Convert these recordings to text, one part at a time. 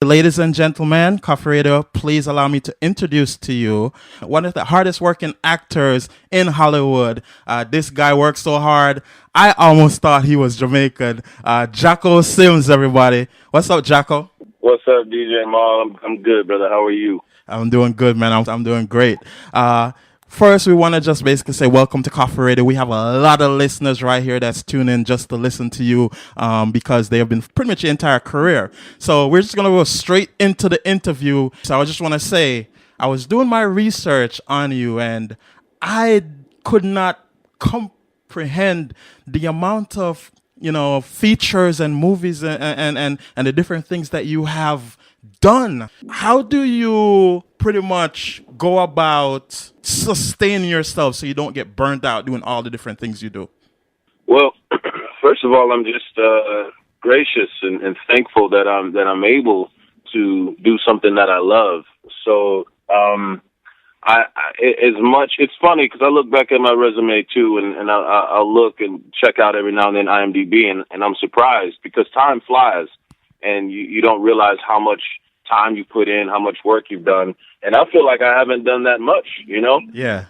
Ladies and gentlemen, Coffee Radio, please allow me to introduce to you one of the hardest working actors in Hollywood. This guy works so hard, I almost thought he was Jamaican. Jocko Sims, everybody. What's up, Jocko? What's up, DJ Maul? I'm good, brother. How are you? I'm doing good, man. I'm doing great. First, we want to just basically say welcome to Coffee Radio. We have a lot of listeners right here that's tuning in just to listen to you because they have been pretty much your entire career. So we're just going to go straight into the interview. So I just want to say I was doing my research on you and I could not comprehend the amount of features and movies and the different things that you have done. How do you pretty much go about sustaining yourself so you don't get burnt out doing all the different things you do? Well, first of all, I'm just gracious and thankful that I'm able to do something that I love. So it's funny because I look back at my resume too, and I'll look and check out every now and then IMDb, and I'm surprised because time flies, and you don't realize how much time you put in, how much work you've done, and I feel like I haven't done that much, Yeah.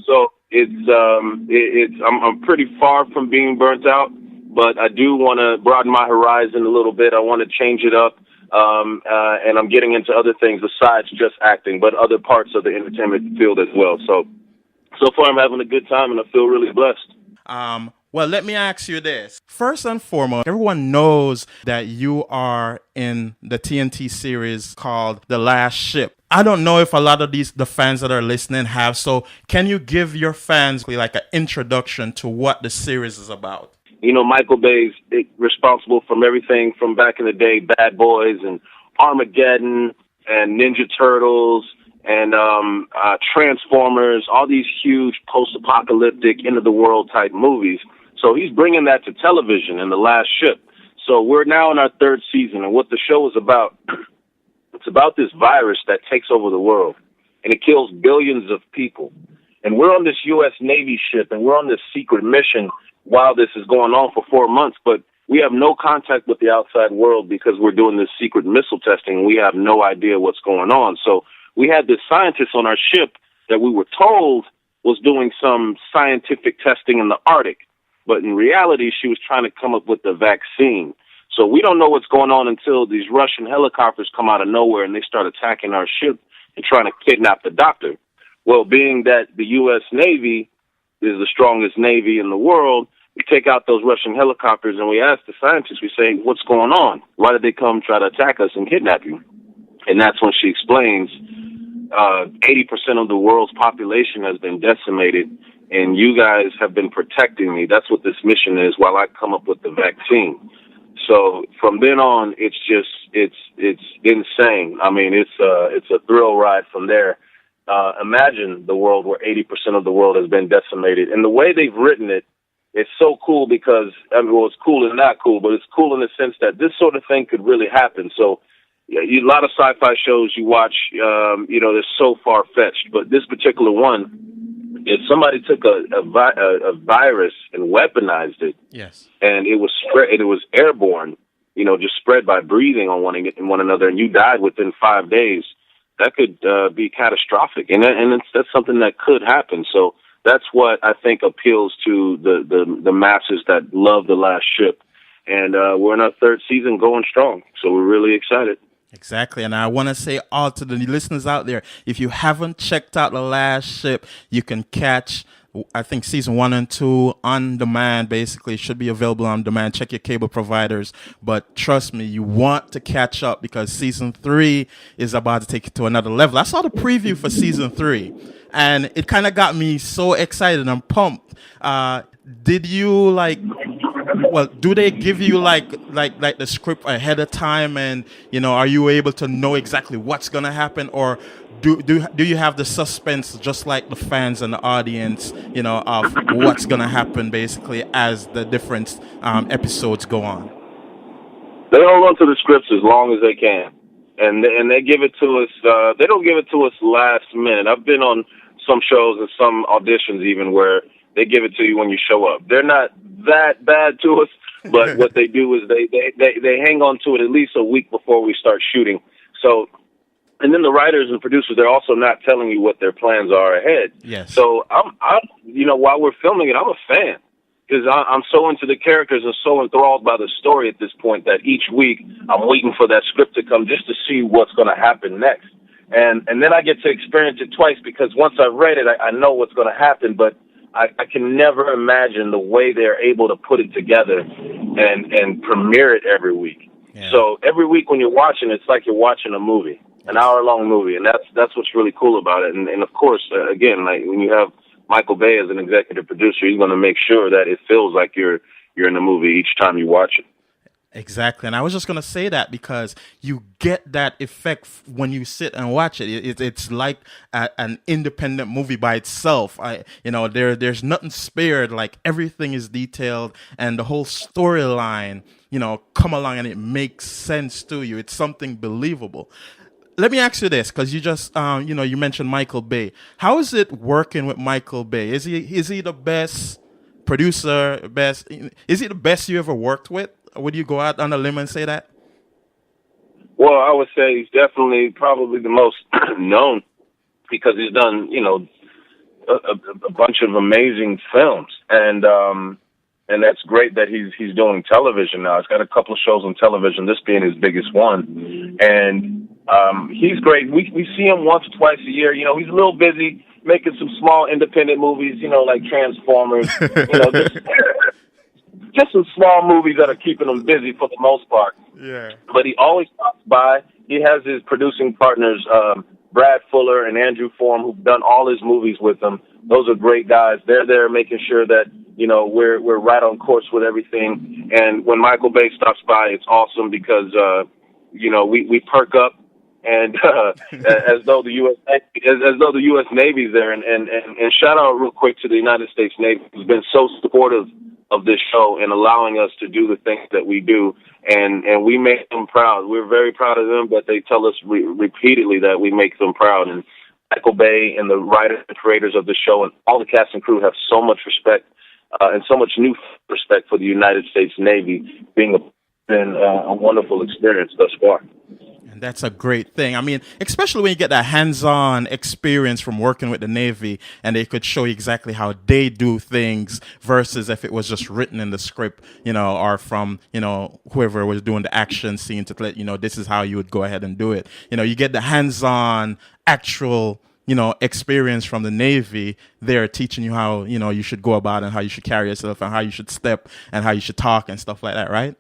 So I'm pretty far from being burnt out, but I do want to broaden my horizon a little bit. I want to change it up. And I'm getting into other things besides just acting, but other parts of the entertainment field as well. So far I'm having a good time and I feel really blessed. Well, let me ask you this. First and foremost, everyone knows that you are in the TNT series called The Last Ship. I don't know if a lot of the fans that are listening have. So can you give your fans like an introduction to what the series is about? Michael Bay's responsible from everything from back in the day, Bad Boys and Armageddon and Ninja Turtles and Transformers, all these huge post-apocalyptic, end-of-the-world type movies. So he's bringing that to television in The Last Ship. So we're now in our third season, and what the show is about, it's about this virus that takes over the world, and it kills billions of people. And we're on this U.S. Navy ship, and we're on this secret mission while this is going on for 4 months, but we have no contact with the outside world because we're doing this secret missile testing, and we have no idea what's going on. So we had this scientist on our ship that we were told was doing some scientific testing in the Arctic, but in reality, she was trying to come up with the vaccine. So we don't know what's going on until these Russian helicopters come out of nowhere and they start attacking our ship and trying to kidnap the doctor. Well, being that the U.S. Navy is the strongest Navy in the world, we take out those Russian helicopters and we ask the scientists, we say, what's going on? Why did they come try to attack us and kidnap you? And that's when she explains 80% of the world's population has been decimated and you guys have been protecting me. That's what this mission is while I come up with the vaccine. So from then on, it's insane. I mean, it's a thrill ride from there. Imagine the world where 80% of the world has been decimated. And the way they've written it, it's so cool because, it's cool and not cool, but it's cool in the sense that this sort of thing could really happen. So a lot of sci-fi shows you watch, they're so far-fetched. But this particular one, if somebody took a virus and weaponized it, yes, and it was spread, it was airborne, just spread by breathing on one another, and you died within 5 days, that could be catastrophic, and that's something that could happen. So that's what I think appeals to the masses that love The Last Ship, and we're in our third season, going strong. So we're really excited. Exactly. And I want to say all to the listeners out there, if you haven't checked out The Last Ship, you can catch, I think, season 1 and 2 on demand. Basically, it should be available on demand. Check your cable providers. But trust me, you want to catch up because season 3 is about to take it to another level. I saw the preview for season 3 and it kind of got me so excited and pumped. Did you do they give you like the script ahead of time, and are you able to know exactly what's gonna happen, or do you have the suspense just like the fans and the audience, of what's gonna happen basically as the different episodes go on? They hold on to the scripts as long as they can, and they give it to us. They don't give it to us last minute. I've been on some shows and some auditions even where they give it to you when you show up. They're not that bad to us, But what they do is they hang on to it at least a week before we start shooting. So, and then the writers and producers, they're also not telling you what their plans are ahead. Yes. So I'm while we're filming it, I'm a fan because I'm so into the characters and so enthralled by the story at this point that each week I'm waiting for that script to come just to see what's going to happen next. And then I get to experience it twice because once I've read it, I know what's going to happen, but I can never imagine the way they're able to put it together and premiere it every week. Yeah. So every week when you're watching, it's like you're watching a movie, an hour-long movie, and that's what's really cool about it. And of course, again, like when you have Michael Bay as an executive producer, he's going to make sure that it feels like you're in the movie each time you watch it. Exactly, and I was just gonna say that because you get that effect when you sit and watch it. It's like an independent movie by itself. There's nothing spared. Like everything is detailed, and the whole storyline, come along and it makes sense to you. It's something believable. Let me ask you this, because you just, you mentioned Michael Bay. How is it working with Michael Bay? Is he the best producer? Is he the best you ever worked with? Would you go out on a limb and say that? Well, I would say he's definitely probably the most known because he's done, a bunch of amazing films, and that's great that he's doing television now. He's got a couple of shows on television, this being his biggest one, and he's great. We see him once or twice a year. He's a little busy making some small independent movies, like Transformers, just some small movies that are keeping him busy for the most part. Yeah. But he always stops by. He has his producing partners, Brad Fuller and Andrew Form, who've done all his movies with him. Those are great guys. They're there making sure that, we're right on course with everything. And when Michael Bay stops by, it's awesome because, we perk up and as though the U.S. Navy's there. And shout out real quick to the United States Navy, who's been so supportive of this show and allowing us to do the things that we do, and we make them proud. We're very proud of them, but they tell us repeatedly that we make them proud. And Michael Bay and the writers and creators of the show and all the cast and crew have so much respect and so much new respect for the United States Navy, been a wonderful experience thus far. And that's a great thing. I mean, especially when you get that hands-on experience from working with the Navy and they could show you exactly how they do things versus if it was just written in the script, or from, whoever was doing the action scene to let this is how you would go ahead and do it. You get the hands-on actual, experience from the Navy. They're teaching you how, you should go about and how you should carry yourself and how you should step and how you should talk and stuff like that, right?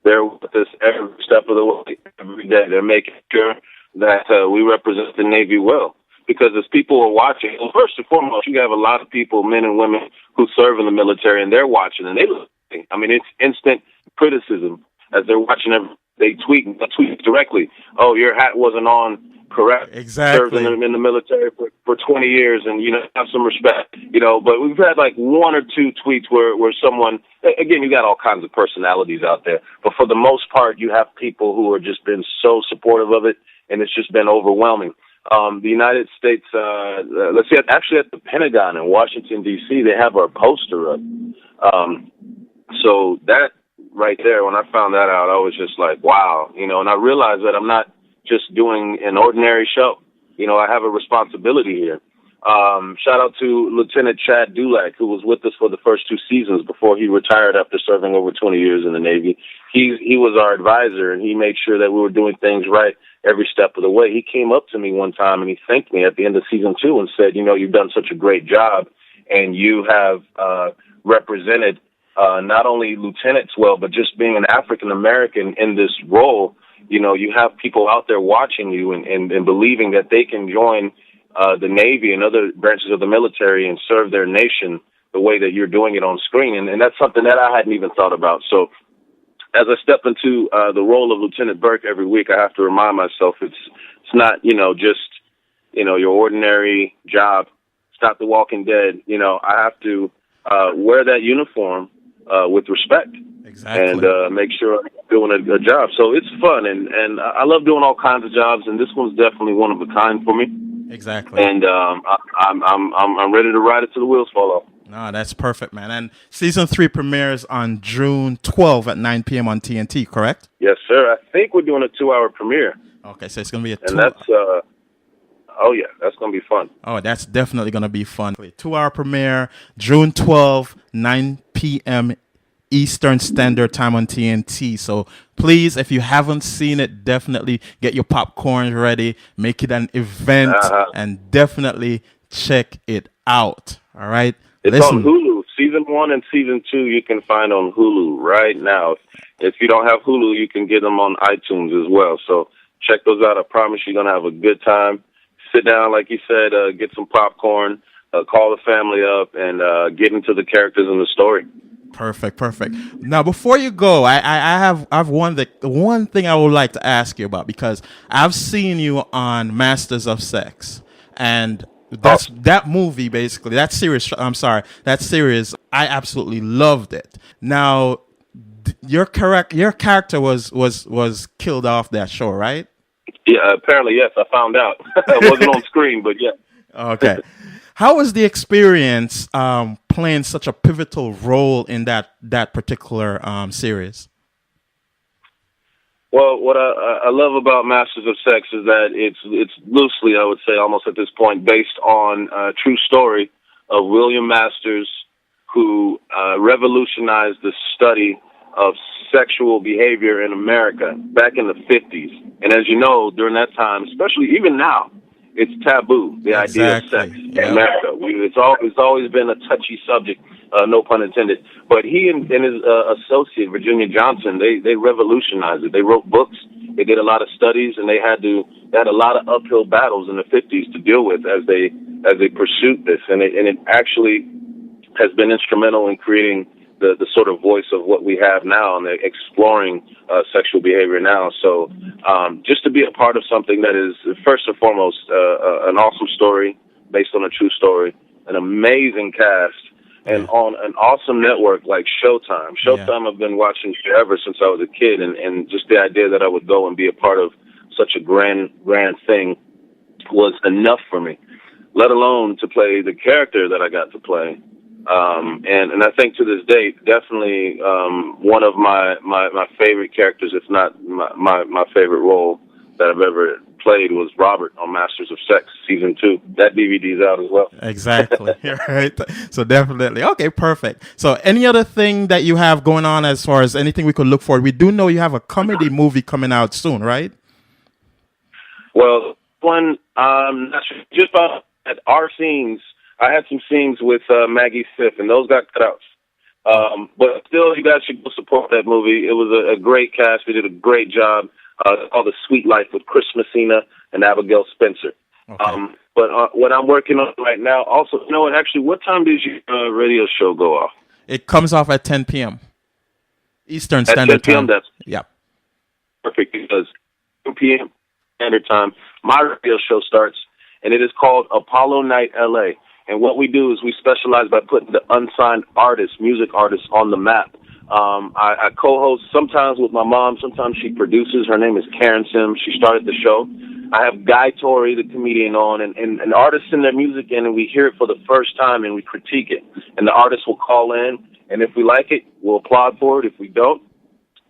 They're with us every step of the way, every day. They're making sure that we represent the Navy well. Because as people are watching, well, first and foremost, you have a lot of people, men and women, who serve in the military, and they're watching, and they're listening. I mean, it's instant criticism as they're watching. They tweet directly. Oh, your hat wasn't on correct. Exactly. Served in the military for 20 years, and have some respect. But we've had like one or two tweets where someone, again, you got all kinds of personalities out there, but for the most part, you have people who are just been so supportive of it, and it's just been overwhelming. The United States, let's see, actually at the Pentagon in Washington D.C., they have our poster up. So that right there, when I found that out, I was just like, wow, and I realized that I'm not just doing an ordinary show. I have a responsibility here. Shout out to Lieutenant Chad Dulac, who was with us for the first 2 seasons before he retired after serving over 20 years in the Navy. He was our advisor, and he made sure that we were doing things right every step of the way. He came up to me one time, and he thanked me at the end of season 2 and said, you've done such a great job, and you have represented not only lieutenants well, but just being an African-American in this role. You have people out there watching you and believing that they can join the Navy and other branches of the military and serve their nation the way that you're doing it on screen. And that's something that I hadn't even thought about. So as I step into the role of Lieutenant Burke every week, I have to remind myself it's not, just, your ordinary job. It's not The Walking Dead. I have to wear that uniform with respect. Exactly. And make sure I'm doing a job. So it's fun, and I love doing all kinds of jobs, and this one's definitely one of a kind for me. Exactly. And I'm ready to ride it till the wheels fall off. No, that's perfect, man. And season 3 premieres on June 12th at 9 p.m. on TNT, correct? Yes, sir. I think we're doing a 2-hour premiere. Okay, so it's going to be a And that's, oh, yeah, that's going to be fun. Oh, that's definitely going to be fun. 2-hour premiere, June 12th, 9 p.m. Eastern Standard Time on TNT. So please, if you haven't seen it, definitely get your popcorn ready, make it an event, and definitely check it out. All right? It's on Hulu. Season 1 and Season 2 you can find on Hulu right now. If you don't have Hulu, you can get them on iTunes as well. So check those out. I promise you're going to have a good time. Sit down, like you said, get some popcorn, call the family up, and get into the characters and the story. Perfect. Now, before you go, I have one thing I would like to ask you about, because I've seen you on Masters of Sex, and that movie, basically, that series. I absolutely loved it. Now, your character was killed off that show, right? Yeah, apparently, yes. I found out. I wasn't on screen, but yeah. Okay. How was the experience playing such a pivotal role in that particular series? Well, what I love about Masters of Sex is that it's loosely, I would say, almost at this point, based on a true story of William Masters, who revolutionized the study of sexual behavior in America back in the 50s. And as you know, during that time, especially even now, it's taboo, the idea of sex in America. It's always been a touchy subject, no pun intended. But he and his associate, Virginia Johnson, they revolutionized it. They wrote books, they did a lot of studies, and they had a lot of uphill battles in the 50s to deal with as they pursued this. And it actually has been instrumental in creating the sort of voice of what we have now, and exploring sexual behavior now. So just to be a part of something that is, first and foremost, an awesome story based on a true story, an amazing cast, and on an awesome network like Showtime. Showtime I've been watching forever since I was a kid, and just the idea that I would go and be a part of such a grand thing was enough for me, let alone to play the character that I got to play. And I think to this day, definitely one of my favorite characters, if not my favorite role that I've ever played, was Robert on Masters of Sex Season 2. That DVD's out as well. Exactly. Right. So definitely. Okay, perfect. So any other thing that you have going on as far as anything we could look for? We do know you have a comedy movie coming out soon, right? Well, just about at our scenes, I had some scenes with Maggie Siff, and those got cut out. But still, you guys should go support that movie. It was a great cast. We did a great job. It's called The Sweet Life with Chris Messina and Abigail Spencer. Okay. But what I'm working on right now, also, you know what, actually, what time does your radio show go off? It comes off at 10 p.m. Eastern Standard Time. That's perfect, because 10 p.m. Standard Time, my radio show starts, and it is called Apollo Night LA. And what we do is we specialize by putting the unsigned artists, music artists, on the map. I co-host sometimes with my mom. Sometimes she produces. Her name is Karen Sims. She started the show. I have Guy Torrey, the comedian, on, and artists send their music in, and we hear it for the first time, and we critique it. And the artists will call in, and if we like it, we'll applaud for it. If we don't,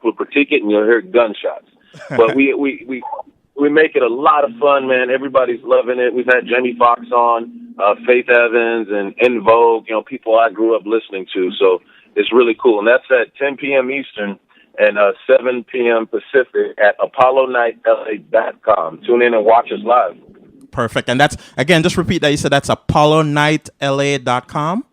we'll critique it, and you'll hear gunshots. But we make it a lot of fun, man. Everybody's loving it. We've had Jamie Foxx on, Faith Evans, and In Vogue, people I grew up listening to. So it's really cool. And that's at 10 p.m. Eastern and 7 p.m. Pacific at ApolloNightLA.com. Tune in and watch us live. Perfect. And that's, again, just repeat that. You said that's ApolloNightLA.com?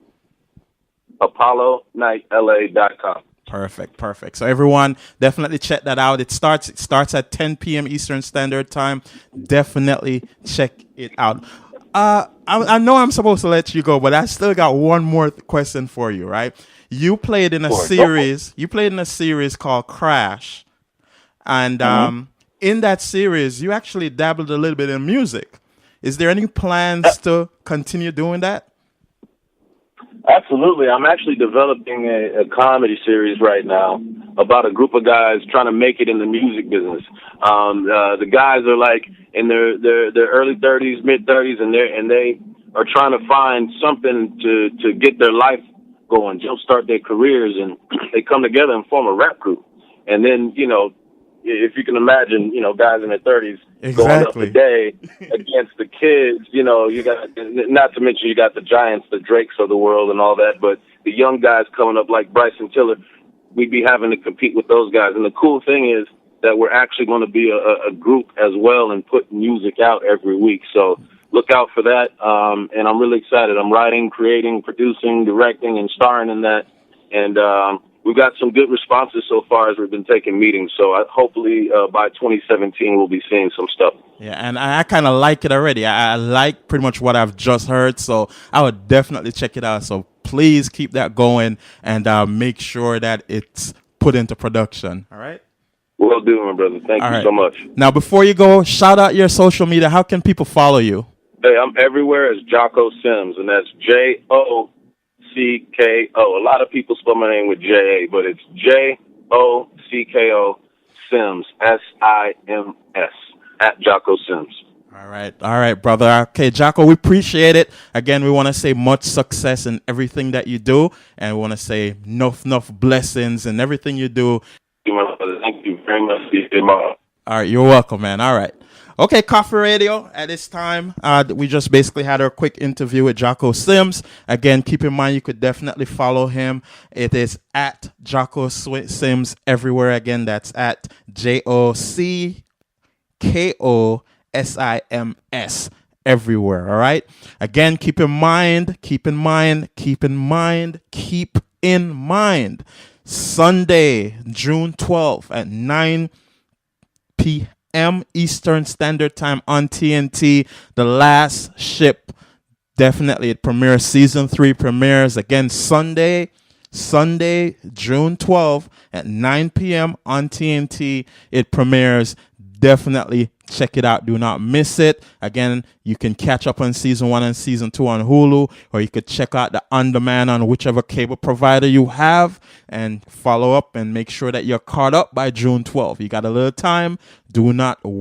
ApolloNightLA.com. Perfect. So everyone, definitely check that out. It starts at 10 p.m. Eastern Standard Time. Definitely check it out. I know I'm supposed to let you go, but I still got one more question for you, right? You played in a series. You played in a series called Crash, and in that series, you actually dabbled a little bit in music. Is there any plans to continue doing that? Absolutely. I'm actually developing a comedy series right now about a group of guys trying to make it in the music business. The guys are like in their early 30s, mid 30s, and they are trying to find something to get their life going, jumpstart their careers, and they come together and form a rap group. And then, if you can imagine, guys in their 30s going up today against the kids, you got, not to mention you got the giants, the Drakes of the world and all that, but the young guys coming up like Bryson Tiller, we'd be having to compete with those guys. And the cool thing is that we're actually going to be a group as well and put music out every week. So look out for that. And I'm really excited. I'm writing, creating, producing, directing, and starring in that. And we've got some good responses so far as we've been taking meetings. So hopefully by 2017, we'll be seeing some stuff. Yeah, and I kind of like it already. I like pretty much what I've just heard. So I would definitely check it out. So please keep that going and make sure that it's put into production. All right? Will do, my brother. Thank you so much. Now, before you go, shout out your social media. How can people follow you? Hey, I'm everywhere as Jocko Sims, and that's Jocko. A lot of people spell my name with J-A, but it's Jocko Sims, S-I-M-S, at Jocko Sims. All right, brother. Okay, Jocko, we appreciate it. Again, we want to say much success in everything that you do, and we want to say enough blessings in everything you do. Thank you very much. All right, you're welcome, man. All right. Okay, Koffee Radio, at this time, we just basically had a quick interview with Jocko Sims. Again, keep in mind, you could definitely follow him. It is at Jocko Sims everywhere. Again, that's at JOCKOSIMS everywhere, all right? Again, keep in mind, Sunday, June 12th at 9 p.m. Eastern Standard Time on TNT. The Last Ship. Definitely it premieres. Season 3 premieres again Sunday, June 12th at 9 p.m. on TNT. It premieres. Definitely check it out. Do not miss it. Again, you can catch up on season 1 and season 2 on Hulu, or you could check out the on demand on whichever cable provider you have and follow up and make sure that you're caught up by June 12th. You got a little time. Do not wait.